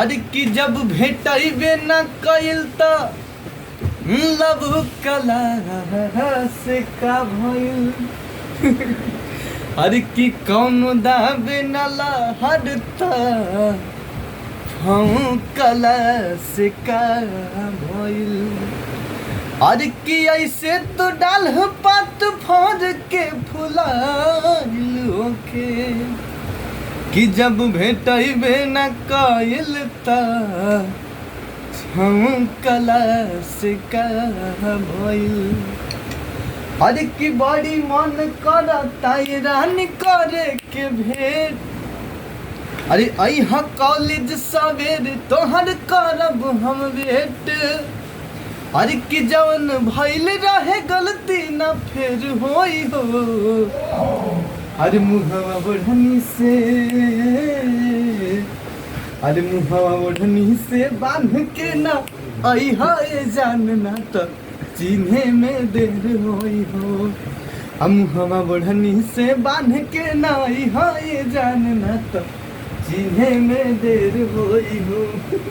अरे कि जब भेटबे न कइल त लब कला से का भइल। अरे कि कौन दाबे न लहरता हम कला से का भइल। अरे कि ऐसे तो डाल पात फौज के फुलाइल होके कि जब भेटबे न कइल त हम कला से का भइल। अरे कि बड़ी मन करता रानी करे के भेंट। अरे अइहा कॉलेज सवेरे तोहर करब हम वेट। अरे कि जवन भइल रहे गलती ना फिर होई हो। अरे मुहवा बढ़नी से अरे मुहवा बढ़नी से बांध के ना अइहा ए जानना त चिन्हे में देर होई हो। हम मुहवा बढ़नी से बांध के ना अइहा ए जानना त चिन्हे में देर होई हो।